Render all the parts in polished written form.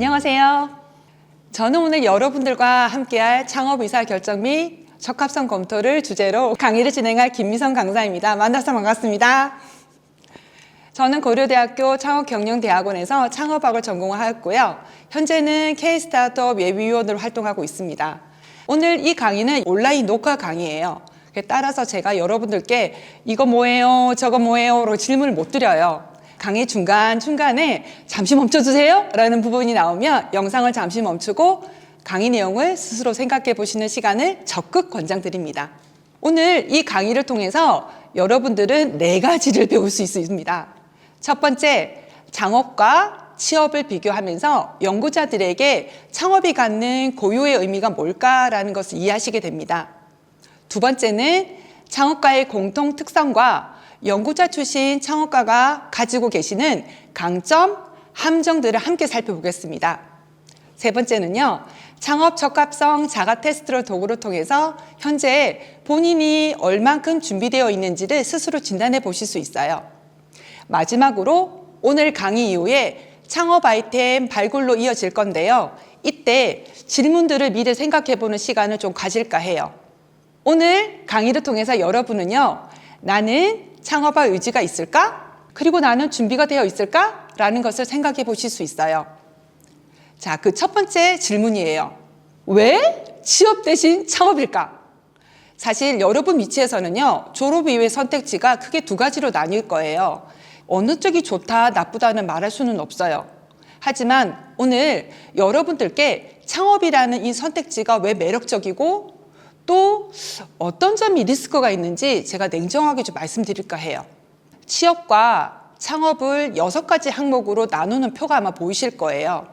안녕하세요. 저는 오늘 여러분들과 함께할 창업 의사결정 및 적합성 검토를 주제로 강의를 진행할 김미선 강사입니다. 만나서 반갑습니다. 저는 고려대학교 창업경영대학원에서 창업학을 전공하였고요. 현재는 K-스타트업 예비위원으로 활동하고 있습니다. 오늘 이 강의는 온라인 녹화 강의예요. 따라서 제가 여러분들께 이거 뭐예요? 저거 뭐예요? 라고 질문을 못 드려요. 강의 중간중간에 잠시 멈춰주세요 라는 부분이 나오면 영상을 잠시 멈추고 강의 내용을 스스로 생각해 보시는 시간을 적극 권장드립니다. 오늘 이 강의를 통해서 여러분들은 4가지를 배울 수 있습니다. 첫 번째, 창업과 취업을 비교하면서 연구자들에게 창업이 갖는 고유의 의미가 뭘까라는 것을 이해하시게 됩니다. 두 번째는 창업가의 공통 특성과 연구자 출신 창업가가 가지고 계시는 강점, 함정들을 함께 살펴보겠습니다. 세 번째는요, 창업 적합성 자가 테스트를 도구를 통해서 현재 본인이 얼만큼 준비되어 있는지를 스스로 진단해 보실 수 있어요. 마지막으로 오늘 강의 이후에 창업 아이템 발굴로 이어질 건데요. 이때 질문들을 미리 생각해 보는 시간을 좀 가질까 해요. 오늘 강의를 통해서 여러분은요, 나는 창업할 의지가 있을까? 그리고 나는 준비가 되어 있을까? 라는 것을 생각해 보실 수 있어요. 자, 그 첫 번째 질문이에요. 왜 취업 대신 창업일까? 사실 여러분 위치에서는요, 졸업 이후의 선택지가 크게 2가지로 나뉠 거예요. 어느 쪽이 좋다, 나쁘다는 말할 수는 없어요. 하지만 오늘 여러분들께 창업이라는 이 선택지가 왜 매력적이고 또 어떤 점이 리스크가 있는지 제가 냉정하게 좀 말씀드릴까 해요. 취업과 창업을 6가지 항목으로 나누는 표가 아마 보이실 거예요.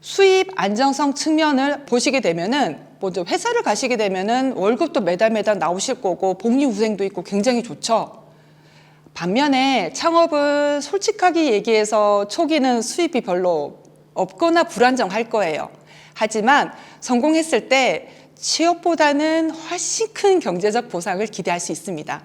수입 안정성 측면을 보시게 되면은 먼저 회사를 가시게 되면은 월급도 매달 나오실 거고 복리후생도 있고 굉장히 좋죠. 반면에 창업은 솔직하게 얘기해서 초기는 수입이 별로 없거나 불안정할 거예요. 하지만 성공했을 때 취업보다는 훨씬 큰 경제적 보상을 기대할 수 있습니다.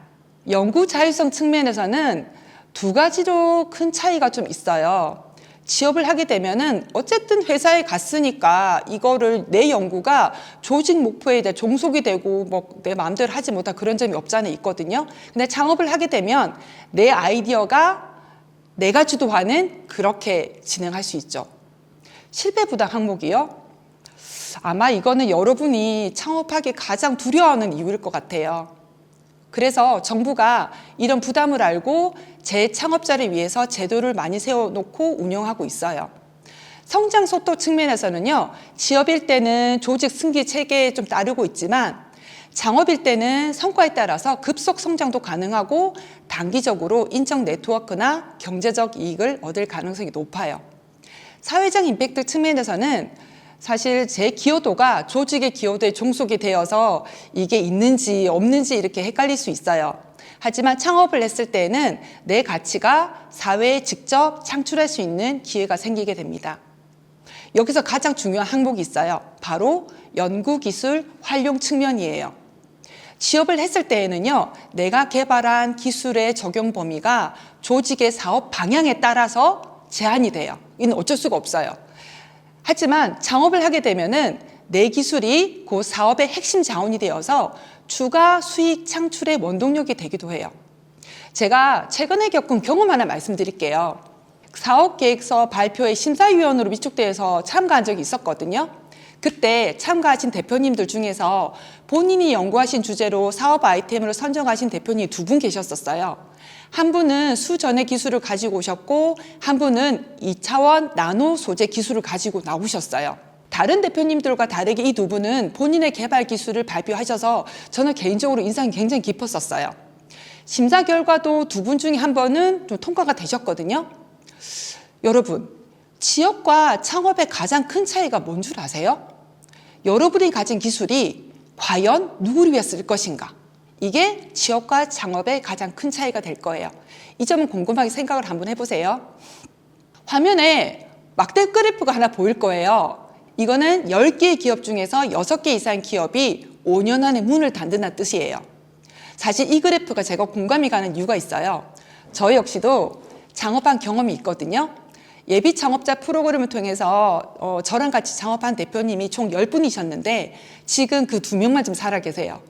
연구 자율성 측면에서는 2가지로 큰 차이가 좀 있어요. 취업을 하게 되면은 어쨌든 회사에 갔으니까 이거를 내 연구가 조직 목표에 대해 종속이 되고 뭐 내 마음대로 하지 못할 그런 점이 없잖아 있거든요. 근데 창업을 하게 되면 내 아이디어가 내가 주도하는 그렇게 진행할 수 있죠. 실패 부담 항목이요. 아마 이거는 여러분이 창업하기 가장 두려워하는 이유일 것 같아요. 그래서 정부가 이런 부담을 알고 재창업자를 위해서 제도를 많이 세워놓고 운영하고 있어요. 성장 속도 측면에서는요, 취업일 때는 조직 승기 체계에 좀 따르고 있지만 창업일 때는 성과에 따라서 급속 성장도 가능하고 단기적으로 인적 네트워크나 경제적 이익을 얻을 가능성이 높아요. 사회적 임팩트 측면에서는 사실 제 기여도가 조직의 기여도에 종속이 되어서 이게 있는지 없는지 이렇게 헷갈릴 수 있어요. 하지만 창업을 했을 때는 내 가치가 사회에 직접 창출할 수 있는 기회가 생기게 됩니다. 여기서 가장 중요한 항목이 있어요. 바로 연구기술 활용 측면이에요. 취업을 했을 때에는요, 내가 개발한 기술의 적용 범위가 조직의 사업 방향에 따라서 제한이 돼요. 이는 어쩔 수가 없어요. 하지만 창업을 하게 되면은 내 기술이 그 사업의 핵심 자원이 되어서 추가 수익 창출의 원동력이 되기도 해요. 제가 최근에 겪은 경험 하나 말씀드릴게요. 사업계획서 발표의 심사위원으로 위촉돼서 참가한 적이 있었거든요. 그때 참가하신 대표님들 중에서 본인이 연구하신 주제로 사업 아이템을 선정하신 대표님이 2분 계셨었어요. 한 분은 수전해 기술을 가지고 오셨고 한 분은 2차원 나노 소재 기술을 가지고 나오셨어요. 다른 대표님들과 다르게 이 2분은 본인의 개발 기술을 발표하셔서 저는 개인적으로 인상이 굉장히 깊었었어요. 심사 결과도 2분 중에 한 번은 좀 통과가 되셨거든요. 여러분, 취업과 창업의 가장 큰 차이가 뭔 줄 아세요? 여러분이 가진 기술이 과연 누구를 위해 쓸 것인가? 이게 취업과 창업의 가장 큰 차이가 될 거예요. 이 점은 곰곰하게 생각을 한번 해보세요. 화면에 막대 그래프가 하나 보일 거예요. 이거는 10개의 기업 중에서 6개 이상 기업이 5년 안에 문을 닫는다는 뜻이에요. 사실 이 그래프가 제가 공감이 가는 이유가 있어요. 저 역시도 창업한 경험이 있거든요. 예비 창업자 프로그램을 통해서 저랑 같이 창업한 대표님이 총 10분이셨는데 지금 그 2명만 좀 살아 계세요.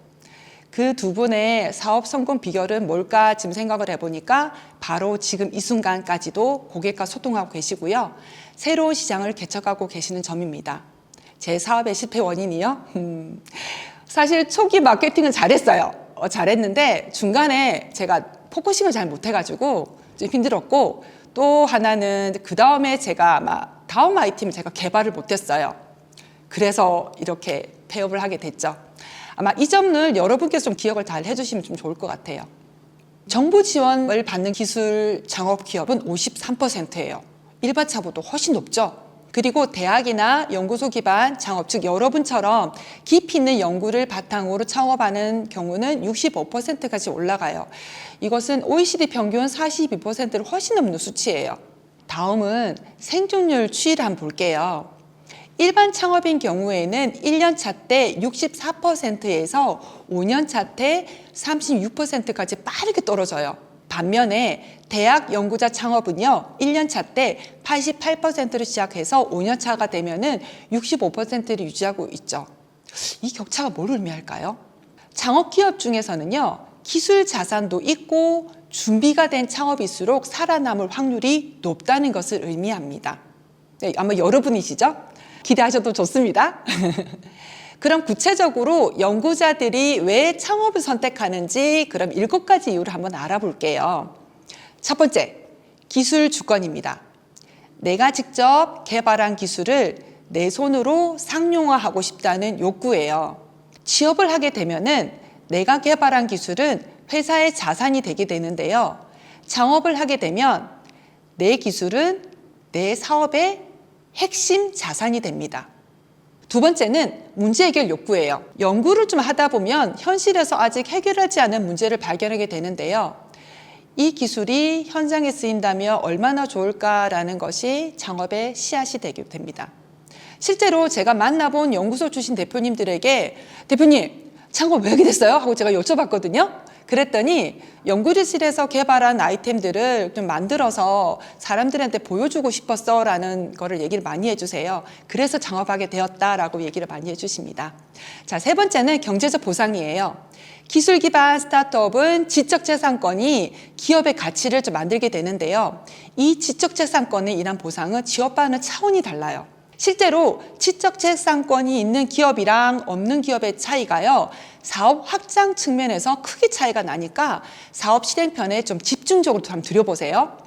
그 2분의 사업 성공 비결은 뭘까 지금 생각을 해보니까 바로 지금 이 순간까지도 고객과 소통하고 계시고요. 새로운 시장을 개척하고 계시는 점입니다. 제 사업의 실패 원인이요? 사실 초기 마케팅은 잘했어요. 잘했는데 중간에 제가 포커싱을 잘 못해가지고 좀 힘들었고, 또 하나는 그 다음에 제가 아마 다음 아이템을 제가 개발을 못했어요. 그래서 이렇게 폐업을 하게 됐죠. 아마 이 점을 여러분께서 좀 기억을 잘 해주시면 좀 좋을 것 같아요. 정부 지원을 받는 기술 창업 기업은 53%예요. 일반 창업보다 훨씬 높죠. 그리고 대학이나 연구소 기반 창업, 즉 여러분처럼 깊이 있는 연구를 바탕으로 창업하는 경우는 65%까지 올라가요. 이것은 OECD 평균 42%를 훨씬 넘는 수치예요. 다음은 생존율 추이를 한번 볼게요. 일반 창업인 경우에는 1년차 때 64%에서 5년차 때 36%까지 빠르게 떨어져요. 반면에 대학 연구자 창업은요, 1년차 때 88%를 시작해서 5년차가 되면은 65%를 유지하고 있죠. 이 격차가 뭘 의미할까요? 창업 기업 중에서는요, 기술 자산도 있고 준비가 된 창업일수록 살아남을 확률이 높다는 것을 의미합니다. 네, 아마 여러분이시죠? 기대하셔도 좋습니다. 그럼 구체적으로 연구자들이 왜 창업을 선택하는지 그럼 7가지 이유를 한번 알아볼게요. 첫 번째, 기술 주권입니다. 내가 직접 개발한 기술을 내 손으로 상용화하고 싶다는 욕구예요. 취업을 하게 되면은 내가 개발한 기술은 회사의 자산이 되게 되는데요. 창업을 하게 되면 내 기술은 내 사업의 핵심 자산이 됩니다. 두 번째는 문제 해결 욕구예요. 연구를 좀 하다 보면 현실에서 아직 해결하지 않은 문제를 발견하게 되는데요. 이 기술이 현장에 쓰인다면 얼마나 좋을까라는 것이 창업의 씨앗이 되게 됩니다. 실제로 제가 만나본 연구소 출신 대표님들에게 대표님, 창업 왜 이렇게 됐어요? 하고 제가 여쭤봤거든요. 그랬더니 연구실에서 개발한 아이템들을 좀 만들어서 사람들한테 보여주고 싶었어 라는 거를 얘기를 많이 해주세요. 그래서 창업하게 되었다라고 얘기를 많이 해주십니다. 자, 세 번째는 경제적 보상이에요. 기술 기반 스타트업은 지적재산권이 기업의 가치를 좀 만들게 되는데요. 이 지적재산권에 인한 보상은 지원받는 차원이 달라요. 실제로 지적재산권이 있는 기업이랑 없는 기업의 차이가요, 사업 확장 측면에서 크게 차이가 나니까 사업 실행편에 좀 집중적으로 한번 들여보세요.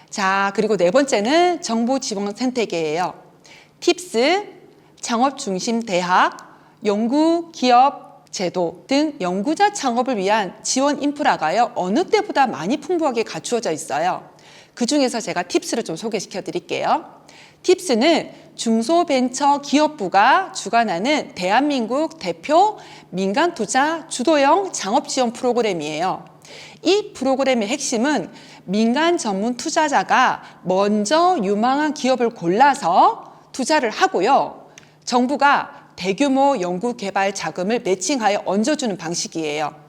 자, 그리고 네 번째는 정부 지원 생태계예요. 팁스, 창업 중심 대학, 연구 기업 제도 등 연구자 창업을 위한 지원 인프라가요, 어느 때보다 많이 풍부하게 갖추어져 있어요. 그 중에서 제가 팁스를 좀 소개시켜 드릴게요. 팁스는 중소벤처기업부가 주관하는 대한민국 대표 민간투자 주도형 창업지원 프로그램이에요. 이 프로그램의 핵심은 민간 전문 투자자가 먼저 유망한 기업을 골라서 투자를 하고요. 정부가 대규모 연구개발 자금을 매칭하여 얹어주는 방식이에요.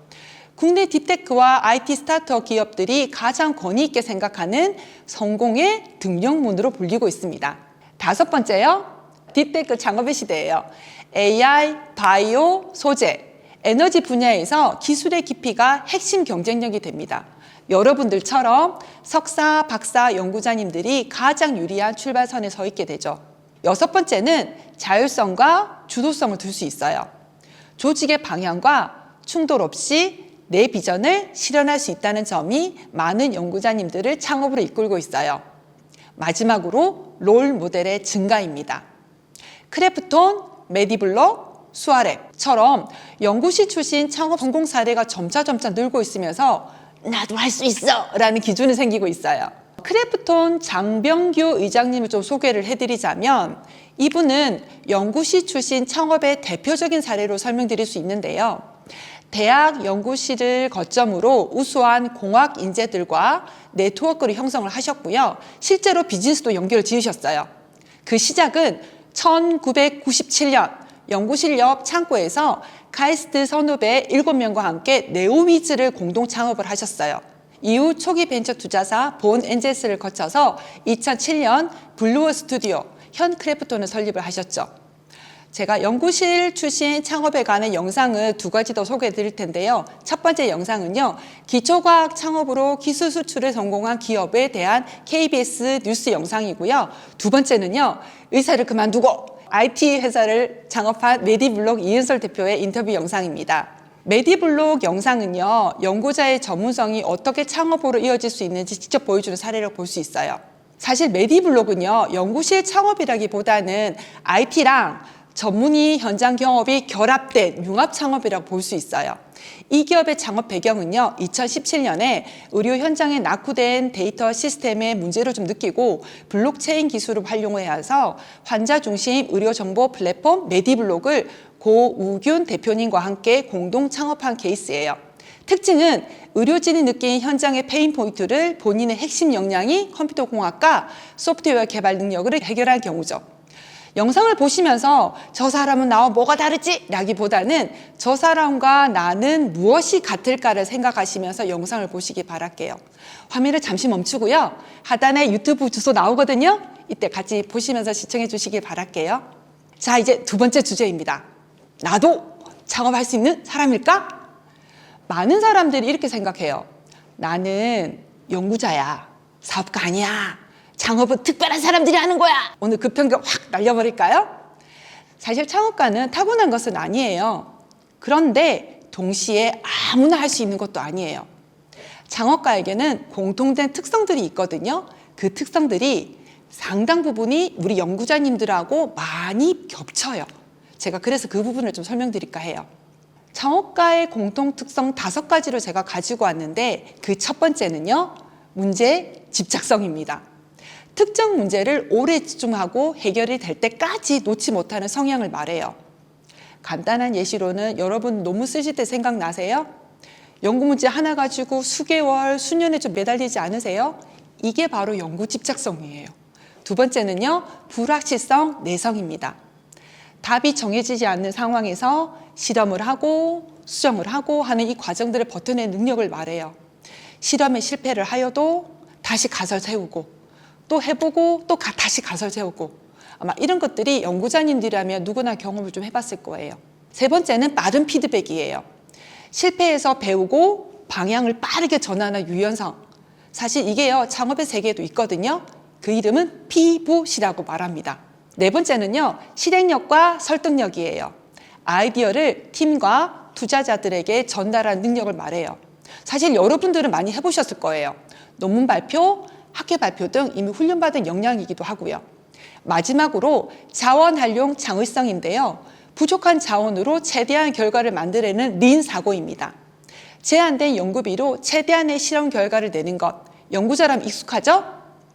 국내 딥테크와 IT 스타트업 기업들이 가장 권위 있게 생각하는 성공의 등용문으로 불리고 있습니다. 다섯 번째요, 딥테크 창업의 시대예요. AI, 바이오, 소재, 에너지 분야에서 기술의 깊이가 핵심 경쟁력이 됩니다. 여러분들처럼 석사, 박사 연구자님들이 가장 유리한 출발선에 서 있게 되죠. 여섯 번째는 자율성과 주도성을 둘 수 있어요. 조직의 방향과 충돌 없이 내 비전을 실현할 수 있다는 점이 많은 연구자님들을 창업으로 이끌고 있어요. 마지막으로 롤 모델의 증가입니다. 크래프톤, 메디블록, 수아랩처럼 연구실 출신 창업 성공 사례가 점차 늘고 있으면서 나도 할 수 있어! 라는 기준이 생기고 있어요. 크래프톤 장병규 의장님을 좀 소개를 해드리자면 이분은 연구실 출신 창업의 대표적인 사례로 설명드릴 수 있는데요. 대학 연구실을 거점으로 우수한 공학 인재들과 네트워크를 형성을 하셨고요. 실제로 비즈니스도 연결을 지으셨어요. 그 시작은 1997년 연구실 옆 창고에서 카이스트 선후배 7명과 함께 네오위즈를 공동 창업을 하셨어요. 이후 초기 벤처 투자사 본 엔젤스를 거쳐서 2007년 블루어 스튜디오, 현 크래프톤을 설립을 하셨죠. 제가 연구실 출신 창업에 관한 영상을 두 가지 더 소개해 드릴 텐데요. 첫 번째 영상은요, 기초과학 창업으로 기술 수출에 성공한 기업에 대한 KBS 뉴스 영상이고요. 두 번째는요, 의사를 그만두고 IT 회사를 창업한 메디블록 이은솔 대표의 인터뷰 영상입니다. 메디블록 영상은요, 연구자의 전문성이 어떻게 창업으로 이어질 수 있는지 직접 보여주는 사례를 볼 수 있어요. 사실 메디블록은요, 연구실 창업이라기보다는 IT랑 전문의 현장 경험이 결합된 융합 창업이라고 볼 수 있어요. 이 기업의 창업 배경은요, 2017년에 의료 현장에 낙후된 데이터 시스템의 문제를 좀 느끼고 블록체인 기술을 활용해서 환자 중심 의료 정보 플랫폼 메디블록을 고우균 대표님과 함께 공동 창업한 케이스예요. 특징은 의료진이 느낀 현장의 페인 포인트를 본인의 핵심 역량이 컴퓨터 공학과 소프트웨어 개발 능력으로 해결한 경우죠. 영상을 보시면서 저 사람은 나와 뭐가 다르지? 라기보다는 저 사람과 나는 무엇이 같을까를 생각하시면서 영상을 보시기 바랄게요. 화면을 잠시 멈추고요. 하단에 유튜브 주소 나오거든요. 이때 같이 보시면서 시청해 주시길 바랄게요. 자, 이제 두 번째 주제입니다. 나도 창업할 수 있는 사람일까? 많은 사람들이 이렇게 생각해요. 나는 연구자야. 사업가 아니야. 창업은 특별한 사람들이 하는 거야. 오늘 그 편견 확 날려버릴까요? 사실 창업가는 타고난 것은 아니에요. 그런데 동시에 아무나 할 수 있는 것도 아니에요. 창업가에게는 공통된 특성들이 있거든요. 그 특성들이 상당 부분이 우리 연구자님들하고 많이 겹쳐요. 제가 그래서 그 부분을 좀 설명드릴까 해요. 창업가의 공통 특성 5가지를 제가 가지고 왔는데 그 첫 번째는요, 문제 집착성입니다. 특정 문제를 오래 집중하고 해결이 될 때까지 놓지 못하는 성향을 말해요. 간단한 예시로는 여러분 논문 쓰실 때 생각나세요? 연구 문제 하나 가지고 수개월, 수년에 좀 매달리지 않으세요? 이게 바로 연구 집착성이에요. 두 번째는요, 불확실성, 내성입니다. 답이 정해지지 않는 상황에서 실험을 하고 수정을 하고 하는 이 과정들을 버텨낸 능력을 말해요. 실험에 실패를 하여도 다시 가설 세우고 또 해보고 또 다시 가설 세우고, 아마 이런 것들이 연구자님들이라면 누구나 경험을 좀 해봤을 거예요. 세 번째는 빠른 피드백이에요. 실패해서 배우고 방향을 빠르게 전환하는 유연성. 사실 이게요, 창업의 세계에도 있거든요. 그 이름은 피봇이라고 말합니다. 네 번째는요, 실행력과 설득력이에요. 아이디어를 팀과 투자자들에게 전달하는 능력을 말해요. 사실 여러분들은 많이 해보셨을 거예요. 논문 발표, 학회 발표 등 이미 훈련받은 역량이기도 하고요. 마지막으로 자원 활용 창의성인데요. 부족한 자원으로 최대한 결과를 만들어내는 린 사고입니다. 제한된 연구비로 최대한의 실험 결과를 내는 것, 연구자라면 익숙하죠?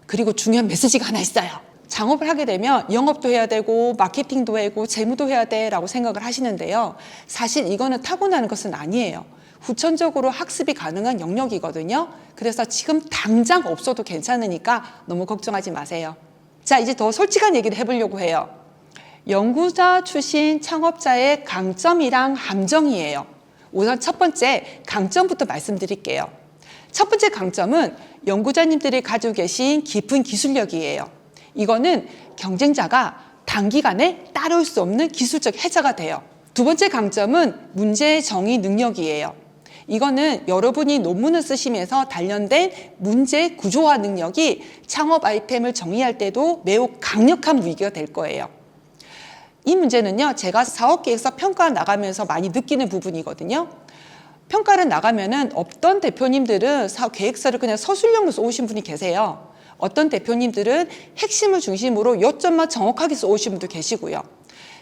그리고 중요한 메시지가 하나 있어요. 창업을 하게 되면 영업도 해야 되고 마케팅도 해야 되고 재무도 해야 돼 라고 생각을 하시는데요. 사실 이거는 타고나는 것은 아니에요. 후천적으로 학습이 가능한 영역이거든요. 그래서 지금 당장 없어도 괜찮으니까 너무 걱정하지 마세요. 자, 이제 더 솔직한 얘기를 해보려고 해요. 연구자 출신 창업자의 강점이랑 함정이에요. 우선 첫 번째 강점부터 말씀드릴게요. 첫 번째 강점은 연구자님들이 가지고 계신 깊은 기술력이에요. 이거는 경쟁자가 단기간에 따라올 수 없는 기술적 해자가 돼요. 두 번째 강점은 문제 정의 능력이에요. 이거는 여러분이 논문을 쓰시면서 단련된 문제 구조화 능력이 창업 아이템을 정의할 때도 매우 강력한 무기가 될 거예요. 이 문제는요, 제가 사업계획서 평가 나가면서 많이 느끼는 부분이거든요. 평가를 나가면은 어떤 대표님들은 사업 계획서를 그냥 서술형으로 써오신 분이 계세요. 어떤 대표님들은 핵심을 중심으로 요점만 정확하게 써오신 분도 계시고요.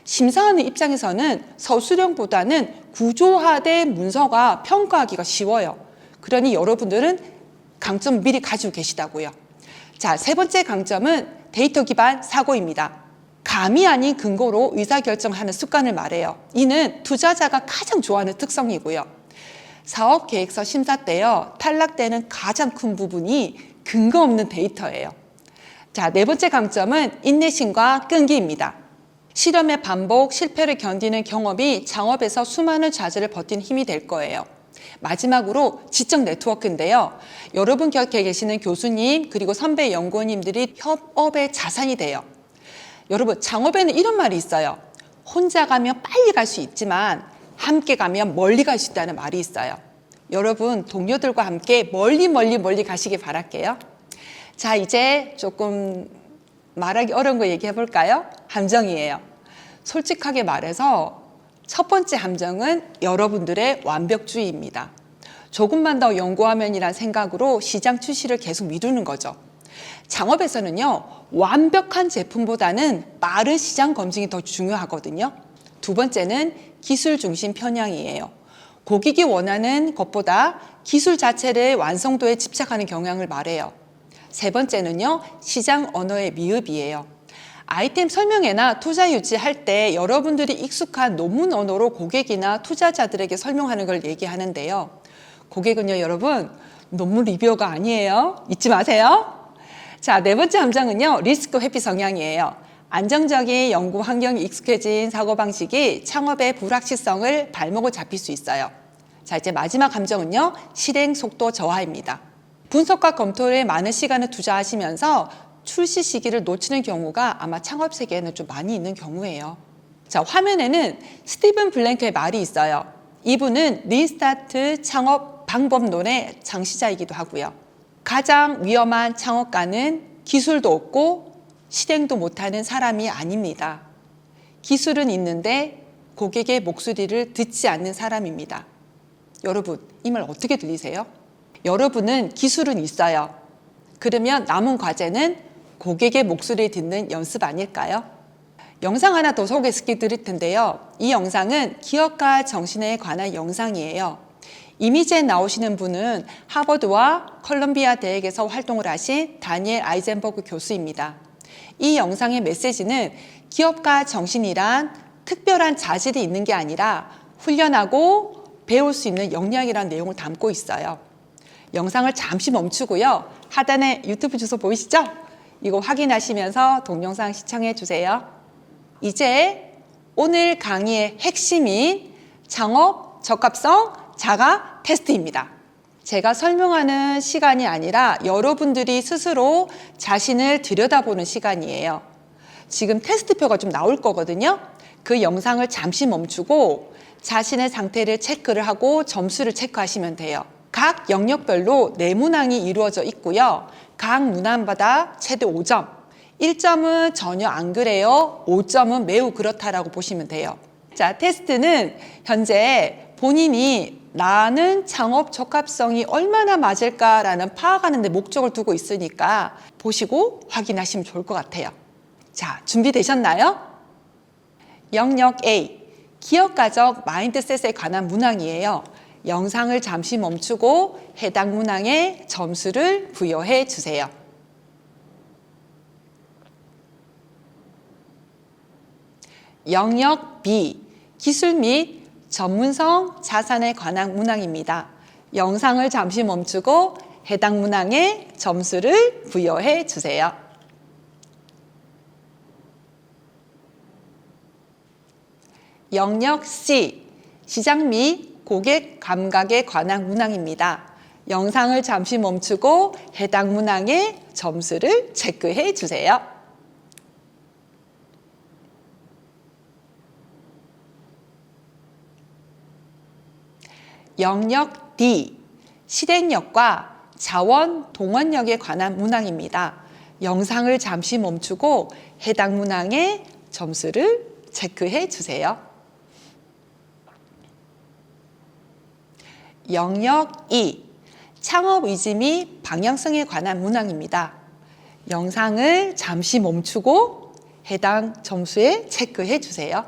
심사하는 입장에서는 서술형보다는 구조화된 문서가 평가하기가 쉬워요. 그러니 여러분들은 강점을 미리 가지고 계시다고요. 자, 세 번째 강점은 데이터 기반 사고입니다. 감이 아닌 근거로 의사결정하는 습관을 말해요. 이는 투자자가 가장 좋아하는 특성이고요. 사업계획서 심사 때요, 탈락되는 가장 큰 부분이 근거 없는 데이터예요. 자, 네 번째 강점은 인내심과 끈기입니다. 실험의 반복, 실패를 견디는 경험이 창업에서 수많은 좌절을 버틴 힘이 될 거예요. 마지막으로 지적 네트워크인데요. 여러분 곁에 계시는 교수님 그리고 선배 연구원님들이 협업의 자산이 돼요. 여러분, 창업에는 이런 말이 있어요. 혼자 가면 빨리 갈 수 있지만 함께 가면 멀리 갈 수 있다는 말이 있어요. 여러분, 동료들과 함께 멀리 가시길 바랄게요. 자, 이제 조금 말하기 어려운 거 얘기해 볼까요? 함정이에요. 솔직하게 말해서 첫 번째 함정은 여러분들의 완벽주의입니다. 조금만 더 연구하면이란 생각으로 시장 출시를 계속 미루는 거죠. 창업에서는요, 완벽한 제품보다는 빠른 시장 검증이 더 중요하거든요. 두 번째는 기술 중심 편향이에요. 고객이 원하는 것보다 기술 자체의 완성도에 집착하는 경향을 말해요. 세 번째는요, 시장 언어의 미흡이에요. 아이템 설명회나 투자 유치할 때 여러분들이 익숙한 논문 언어로 고객이나 투자자들에게 설명하는 걸 얘기하는데요. 고객은요, 여러분, 논문 리뷰어가 아니에요. 잊지 마세요. 자, 네 번째 함정은요, 리스크 회피 성향이에요. 안정적인 연구 환경이 익숙해진 사고방식이 창업의 불확실성을 발목을 잡힐 수 있어요. 자, 이제 마지막 함정은요, 실행 속도 저하입니다. 분석과 검토에 많은 시간을 투자하시면서 출시 시기를 놓치는 경우가 아마 창업 세계에는 좀 많이 있는 경우예요. 자, 화면에는 스티븐 블랭크의 말이 있어요. 이분은 린스타트 창업 방법론의 창시자이기도 하고요. 가장 위험한 창업가는 기술도 없고 실행도 못하는 사람이 아닙니다. 기술은 있는데 고객의 목소리를 듣지 않는 사람입니다. 여러분, 이 말 어떻게 들리세요? 여러분은 기술은 있어요. 그러면 남은 과제는 고객의 목소리를 듣는 연습 아닐까요? 영상 하나 더 소개시켜 드릴 텐데요. 이 영상은 기업가 정신에 관한 영상이에요. 이미지에 나오시는 분은 하버드와 컬럼비아 대학에서 활동을 하신 다니엘 아이젠버그 교수입니다. 이 영상의 메시지는 기업가 정신이란 특별한 자질이 있는 게 아니라 훈련하고 배울 수 있는 역량이라는 내용을 담고 있어요. 영상을 잠시 멈추고요. 하단에 유튜브 주소 보이시죠? 이거 확인하시면서 동영상 시청해 주세요. 이제 오늘 강의의 핵심인 창업 적합성 자가 테스트입니다. 제가 설명하는 시간이 아니라 여러분들이 스스로 자신을 들여다보는 시간이에요. 지금 테스트표가 좀 나올 거거든요. 그 영상을 잠시 멈추고 자신의 상태를 체크를 하고 점수를 체크하시면 돼요. 각 영역별로 네문항이 이루어져 있고요. 각 문항마다 최대 5점, 1점은 전혀 안 그래요, 5점은 매우 그렇다라고 보시면 돼요. 자, 테스트는 현재 본인이 나는 창업 적합성이 얼마나 맞을까라는 파악하는 데 목적을 두고 있으니까 보시고 확인하시면 좋을 것 같아요. 자, 준비되셨나요? 영역 A, 기업가적 마인드셋에 관한 문항이에요. 영상을 잠시 멈추고 해당 문항에 점수를 부여해 주세요. 영역 B, 기술 및 전문성 자산에 관한 문항입니다. 영상을 잠시 멈추고 해당 문항에 점수를 부여해 주세요. 영역 C, 시장 및 고객 감각에 관한 문항입니다. 영상을 잠시 멈추고 해당 문항에 점수를 체크해 주세요. 영역 D, 실행력과 자원 동원력에 관한 문항입니다. 영상을 잠시 멈추고 해당 문항에 점수를 체크해 주세요. 영역 E, 창업 의지 및 방향성에 관한 문항입니다. 영상을 잠시 멈추고 해당 점수에 체크해 주세요.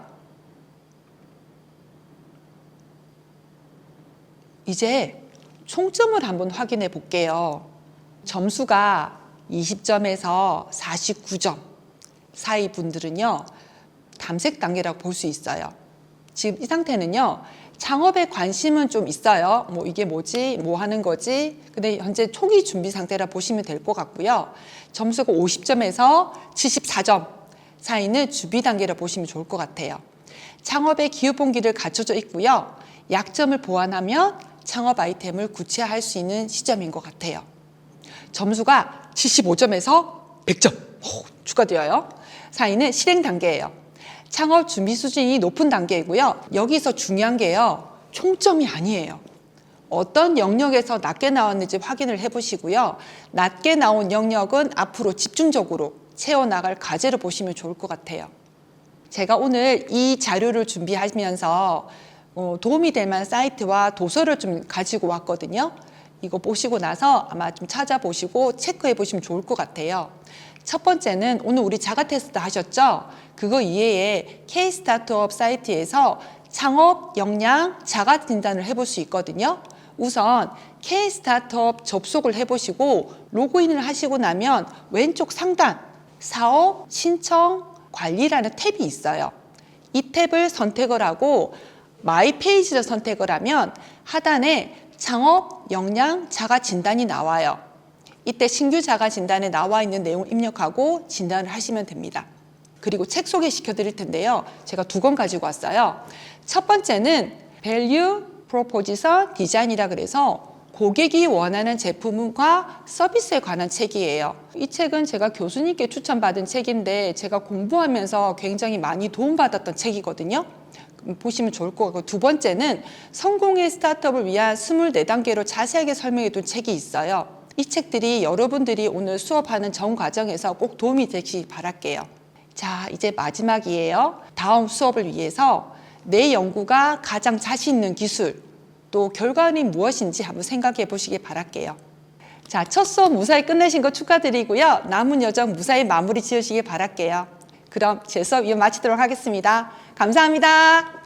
이제 총점을 한번 확인해 볼게요. 점수가 20점에서 49점 사이 분들은요, 탐색 단계라고 볼 수 있어요. 지금 이 상태는요, 창업에 관심은 좀 있어요. 뭐 이게 뭐지? 뭐 하는 거지? 근데 현재 초기 준비 상태라 보시면 될 것 같고요. 점수가 50점에서 74점 사이는 준비 단계라 보시면 좋을 것 같아요. 창업의 기후 동기를 갖춰져 있고요. 약점을 보완하면 창업 아이템을 구체화할 수 있는 시점인 것 같아요. 점수가 75점에서 100점 축하드려요. 4위는 실행 단계예요. 창업 준비 수준이 높은 단계이고요. 여기서 중요한 게요. 총점이 아니에요. 어떤 영역에서 낮게 나왔는지 확인을 해보시고요. 낮게 나온 영역은 앞으로 집중적으로 채워나갈 과제로 보시면 좋을 것 같아요. 제가 오늘 이 자료를 준비하면서 도움이 될 만한 사이트와 도서를 좀 가지고 왔거든요. 이거 보시고 나서 아마 좀 찾아보시고 체크해 보시면 좋을 것 같아요. 첫 번째는 오늘 우리 자가 테스트 하셨죠? 그거 이외에 K-스타트업 사이트에서 창업 역량 자가 진단을 해볼 수 있거든요. 우선 K-스타트업 접속을 해보시고 로그인을 하시고 나면 왼쪽 상단 사업 신청 관리라는 탭이 있어요. 이 탭을 선택을 하고 마이 페이지를 선택을 하면 하단에 창업 역량 자가 진단이 나와요. 이때 신규 자가 진단에 나와 있는 내용을 입력하고 진단을 하시면 됩니다. 그리고 책 소개시켜 드릴 텐데요. 제가 2권 가지고 왔어요. 첫 번째는 Value Proposition Design이라 그래서 고객이 원하는 제품과 서비스에 관한 책이에요. 이 책은 제가 교수님께 추천받은 책인데 제가 공부하면서 굉장히 많이 도움받았던 책이거든요. 보시면 좋을 것 같고, 두 번째는 성공의 스타트업을 위한 24단계로 자세하게 설명해 둔 책이 있어요. 이 책들이 여러분들이 오늘 수업하는 전 과정에서 꼭 도움이 되시길 바랄게요. 자, 이제 마지막이에요. 다음 수업을 위해서 내 연구가 가장 자신 있는 기술, 또 결과는 무엇인지 한번 생각해 보시길 바랄게요. 자, 첫 수업 무사히 끝내신 거 축하드리고요. 남은 여정 무사히 마무리 지으시길 바랄게요. 그럼 제 수업 이어 마치도록 하겠습니다. 감사합니다.